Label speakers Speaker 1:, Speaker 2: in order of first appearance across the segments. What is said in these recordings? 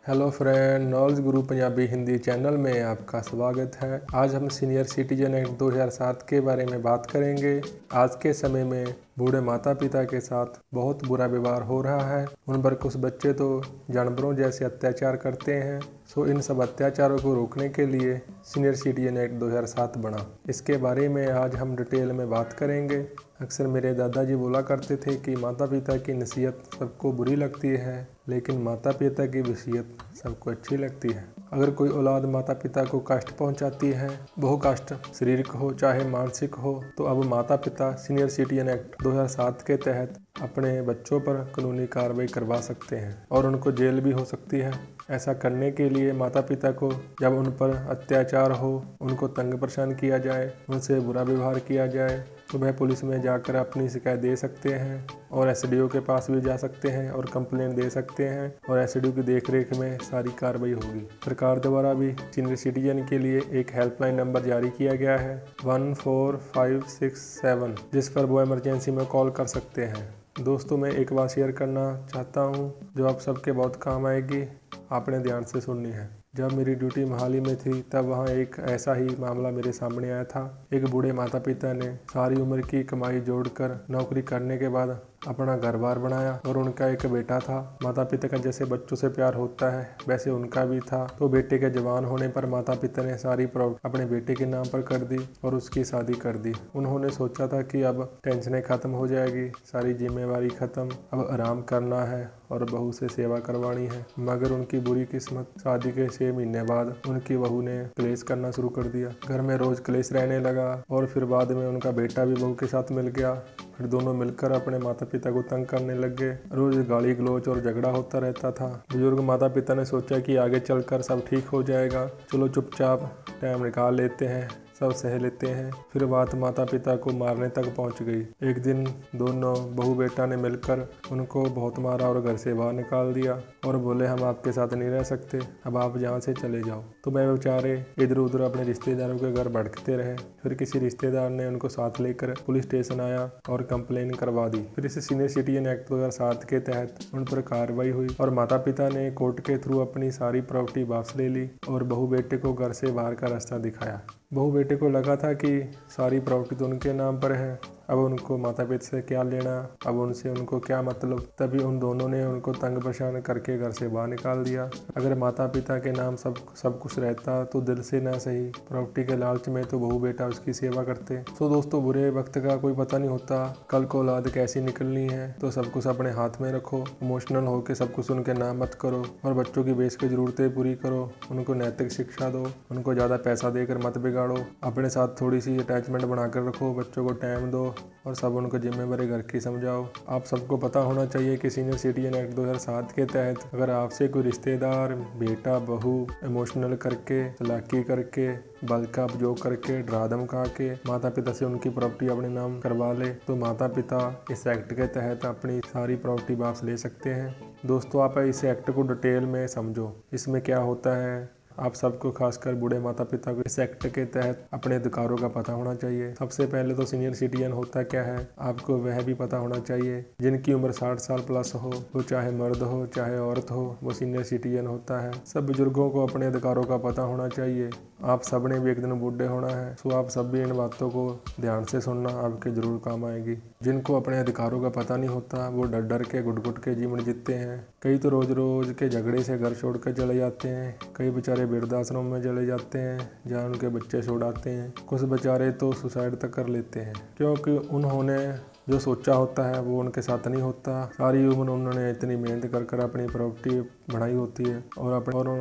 Speaker 1: Hello friend, knowledge गुरु Punjabi Hindi channel में आपका स्वागत है। आज हम सीनियर सिटीजन एक्ट 2007 के बारे में बात करेंगे। आज के समय में बूढ़े माता पिता के साथ बहुत बुरा व्यवहार हो रहा है। उन पर कुछ बच्चे तो जानवरों जैसे अत्याचार करते हैं। इन सब अत्याचारों को रोकने के लिए सीनियर सिटीजन एक्ट 2007 बना। इसके बारे में आज हम डिटेल में बात करेंगे। अक्सर मेरे दादाजी बोला करते थे कि माता पिता की नसीहत सबको बुरी लगती है, लेकिन माता पिता की वसीयत सबको अच्छी लगती है। अगर कोई औलाद माता पिता को कष्ट पहुंचाती है, बहु कष्ट शारीरिक हो चाहे मानसिक हो, तो अब माता पिता सीनियर सिटीजन एक्ट 2007 के तहत अपने बच्चों पर कानूनी कार्रवाई करवा सकते हैं और उनको जेल भी हो सकती है। ऐसा करने के लिए माता पिता को जब उन पर अत्याचार हो, उनको तंग परेशान किया जाए, उनसे बुरा व्यवहार किया जाए, तो वह पुलिस में जाकर अपनी शिकायत दे सकते हैं और एसडीओ के पास भी जा सकते हैं और कंप्लेंट दे सकते हैं और एसडीओ की देखरेख में सारी कार्रवाई होगी। सरकार द्वारा भी सीनियर सिटीजन के लिए एक हेल्पलाइन नंबर जारी किया गया है 14567, जिस पर वो इमरजेंसी में कॉल कर सकते हैं। दोस्तों, मैं एक बात शेयर करना चाहता हूँ जो आप सबके बहुत काम आएगी। आपने ध्यान से सुननी है। जब मेरी ड्यूटी मोहाली में थी, तब वहाँ एक ऐसा ही मामला मेरे सामने आया था। एक बूढ़े माता पिता ने सारी उम्र की कमाई जोड़कर नौकरी करने के बाद अपना घर-बार बनाया और उनका एक बेटा था। माता पिता का जैसे बच्चों से प्यार होता है, वैसे उनका भी था। तो बेटे के जवान होने पर माता पिता ने सारी प्रॉपर्टी अपने बेटे के नाम पर कर दी और उसकी शादी कर दी। उन्होंने सोचा था कि अब टेंशनें खत्म हो जाएगी, सारी जिम्मेवारी खत्म, अब आराम करना है और बहू से सेवा करवानी है। मगर उनकी बुरी किस्मत, शादी के 6 महीने बाद उनकी बहू ने क्लेश करना शुरू कर दिया। घर में रोज क्लेश रहने लगा और फिर बाद में उनका बेटा भी बहू के साथ मिल गया। फिर दोनों मिलकर अपने माता पिता को तंग करने लग गए। रोज गाली गलौज और झगड़ा होता रहता था। बुजुर्ग माता पिता ने सोचा कि आगे चलकर सब ठीक हो जाएगा, चलो चुपचाप टाइम निकाल लेते हैं, सब सह लेते हैं। फिर बात माता पिता को मारने तक पहुंच गई। एक दिन दोनों बहू बेटा ने मिलकर उनको बहुत मारा और घर से बाहर निकाल दिया और बोले, हम आपके साथ नहीं रह सकते, अब आप यहाँ से चले जाओ। तो वह बेचारे इधर उधर अपने रिश्तेदारों के घर भटकते रहे। फिर किसी रिश्तेदार ने उनको साथ लेकर पुलिस स्टेशन आया और कंप्लेन करवा दी। फिर इस सीनियर सिटीजन एक्ट 2007 के तहत उन पर कार्रवाई हुई और माता पिता ने कोर्ट के थ्रू अपनी सारी प्रॉपर्टी वापस ले ली और बहू बेटे को घर से बाहर का रास्ता दिखाया। बहू बेटे को लगा था कि सारी प्रॉपर्टी तो उनके नाम पर है, अब उनको माता पिता से क्या लेना, अब उनसे उनको क्या मतलब। तभी उन दोनों ने उनको तंग परेशान करके घर से बाहर निकाल दिया। अगर माता पिता के नाम सब कुछ रहता तो दिल से ना सही, प्रॉपर्टी के लालच में तो बहू बेटा उसकी सेवा करते। तो दोस्तों, बुरे वक्त का कोई पता नहीं होता, कल को औलाद कैसी निकलनी है, तो सब कुछ अपने हाथ में रखो। इमोशनल होकर सब कुछ उनके नाम मत करो और बच्चों की बेसिक जरूरतें पूरी करो, उनको नैतिक शिक्षा दो, उनको ज़्यादा पैसा देकर मत बिगाड़ो, अपने साथ थोड़ी सी अटैचमेंट बनाकर रखो, बच्चों को टाइम दो और सब उनको जिम्मेवारी घर की समझाओ। आप सबको पता होना चाहिए कि सीनियर सिटीजन एक्ट 2007 के तहत अगर आपसे कोई रिश्तेदार, बेटा, बहू इमोशनल करके, चालाकी करके, बल का उपयोग करके, डरा धमका के माता पिता से उनकी प्रॉपर्टी अपने नाम करवा ले, तो माता पिता इस एक्ट के तहत अपनी सारी प्रॉपर्टी वापस ले सकते हैं। दोस्तों, आप इस एक्ट को डिटेल में समझो, इसमें क्या होता है। आप सबको, खासकर बूढ़े माता पिता को, इस एक्ट के तहत अपने अधिकारों का पता होना चाहिए। सबसे पहले तो सीनियर सिटीजन होता क्या है, आपको वह भी पता होना चाहिए। जिनकी उम्र 60 साल प्लस हो, वो चाहे मर्द हो चाहे औरत हो, वो सीनियर सिटीजन होता है। सब बुजुर्गों को अपने अधिकारों का पता होना चाहिए। आप सब ने भी एक दिन बूढ़े होना है, तो आप सब भी इन बातों को ध्यान से सुनना, आपके जरूर काम आएगी। जिनको अपने अधिकारों का पता नहीं होता, वो डर डर के घुट घुट के जीवन जीते हैं। कई तो रोज रोज के झगड़े से घर छोड़ कर चले जाते हैं। कई बेचारे वृद्धाश्रम में चले जाते हैं जहाँ उनके बच्चे छोड़ाते हैं। कुछ बेचारे तो सुसाइड तक कर लेते हैं, क्योंकि उन्होंने जो सोचा होता है वो उनके साथ नहीं होता। सारी उम्र उन्होंने इतनी मेहनत कर अपनी प्रॉपर्टी बढ़ाई होती है और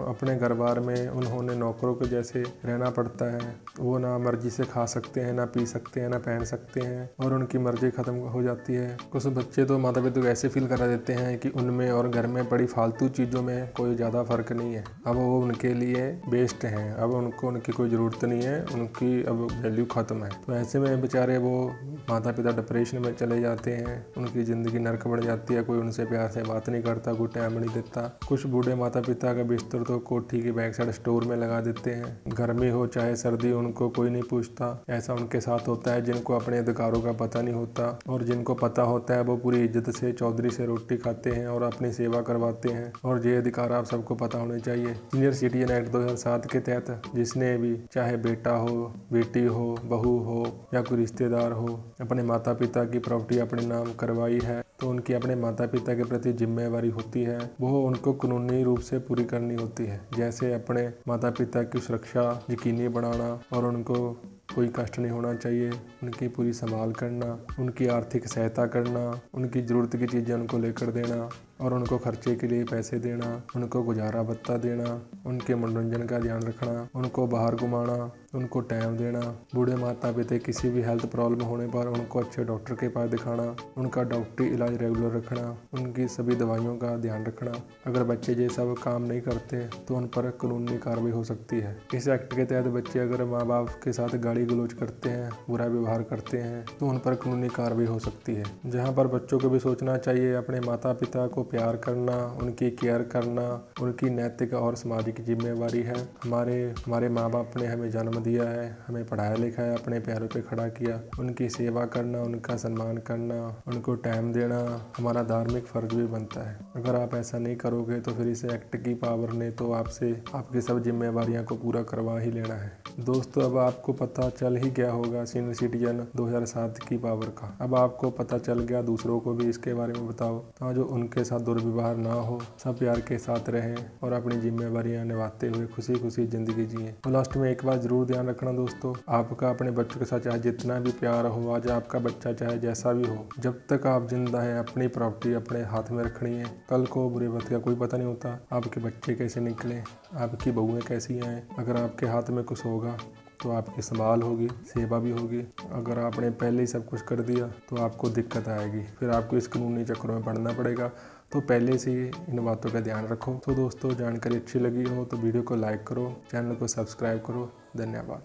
Speaker 1: अपने घर बार में उन्होंने नौकरों के जैसे रहना पड़ता है। वो ना मर्जी से खा सकते हैं, ना पी सकते हैं, ना पहन सकते हैं और उनकी मर्जी खत्म हो जाती है। कुछ बच्चे तो माता पिता को ऐसे फील करा देते हैं कि उनमें और घर में पड़ी फालतू चीज़ों में कोई ज़्यादा फर्क नहीं है, अब वो उनके लिए बेस्ट हैं, अब उनको उनकी कोई ज़रूरत नहीं है, उनकी अब वैल्यू ख़त्म है। तो ऐसे में बेचारे वो माता पिता डिप्रेशन में चले जाते हैं, उनकी ज़िंदगी नर्क बढ़ जाती है। कोई उनसे प्यार से बात नहीं करता, कोई टाइम नहीं देता। कुछ बूढ़े माता पिता का बिस्तर तो कोठी की बैक साइड स्टोर में लगा देते हैं। गर्मी हो चाहे सर्दी, उनको कोई नहीं पूछता। ऐसा उनके साथ होता है जिनको अपने अधिकारों का पता नहीं होता, और जिनको पता होता है वो पूरी इज्जत से चौधरी से रोटी खाते हैं और अपनी सेवा करवाते हैं। और ये अधिकार आप सबको पता होने चाहिए। सीनियर सिटीजन एक्ट 2007 के तहत जिसने भी, चाहे बेटा हो, बेटी हो, बहू हो या कोई रिश्तेदार हो, अपने माता पिता की प्रॉपर्टी अपने नाम करवाई है, तो उनकी अपने माता पिता के प्रति जिम्मेवारी होती है, वो उनको कानूनी रूप से पूरी करनी होती है। जैसे अपने माता पिता की सुरक्षा यकीनी बनाना, और उनको कोई कष्ट नहीं होना चाहिए, उनकी पूरी संभाल करना, उनकी आर्थिक सहायता करना, उनकी ज़रूरत की चीज़ें उनको लेकर देना, और उनको खर्चे के लिए पैसे देना, उनको गुजारा भत्ता देना, उनके मनोरंजन का ध्यान रखना, उनको बाहर घुमाना, उनको टाइम देना। बूढ़े माता पिता किसी भी हेल्थ प्रॉब्लम होने पर उनको अच्छे डॉक्टर के पास दिखाना, उनका डॉक्टरी इलाज रेगुलर रखना, उनकी सभी दवाइयों का ध्यान रखना। अगर बच्चे ये सब काम नहीं करते तो उन पर कानूनी कार्रवाई हो सकती है। इस एक्ट के तहत बच्चे अगर माँ बाप के साथ गाली गलौज करते हैं, बुरा व्यवहार करते हैं, तो उन पर कानूनी कार्रवाई हो सकती है। जहाँ पर बच्चों को भी सोचना चाहिए, अपने माता पिता को प्यार करना, उनकी केयर करना उनकी नैतिक और सामाजिक जिम्मेवारी है। हमारे माँ बाप ने हमें जन्म दिया है, हमें पढ़ाया लिखाया, अपने पैरों पे खड़ा किया। उनकी सेवा करना, उनका सम्मान करना, उनको टाइम देना हमारा धार्मिक फर्ज भी बनता है। अगर आप ऐसा नहीं करोगे तो फिर इस एक्ट की पावर ने तो आपसे आपकी सब जिम्मेवारियां को पूरा करवा ही लेना है। दोस्तों, अब आपको पता चल ही गया होगा सीनियर सिटीजन 2007 की पावर का। अब आपको पता चल गया, दूसरों को भी इसके बारे में बताओ, तो जो उनके साथ दुर्व्यवहार ना हो, सब प्यार के साथ रहें और अपनी जिम्मेवारियां निभाते हुए खुशी खुशी जिंदगी जिए। तो लास्ट में एक बात जरूर ध्यान रखना दोस्तों, आपका अपने बच्चों के साथ चाहे जितना भी प्यार हो, आज आपका बच्चा चाहे जैसा भी हो, जब तक आप जिंदा हैं अपनी प्रॉपर्टी अपने हाथ में रखनी है। कल को बुरे वक्त का कोई पता नहीं होता, आपके बच्चे कैसे निकले, आपकी बहुएं कैसी आए। अगर आपके हाथ में कुछ होगा तो आपकी संभाल होगी, सेवा भी होगी। अगर आपने पहले ही सब कुछ कर दिया तो आपको दिक्कत आएगी, फिर आपको इस कानूनी चक्करों में पड़ना पड़ेगा। तो पहले से ही इन बातों का ध्यान रखो। तो दोस्तों, जानकारी अच्छी लगी हो तो वीडियो को लाइक करो, चैनल को सब्सक्राइब करो। धन्यवाद।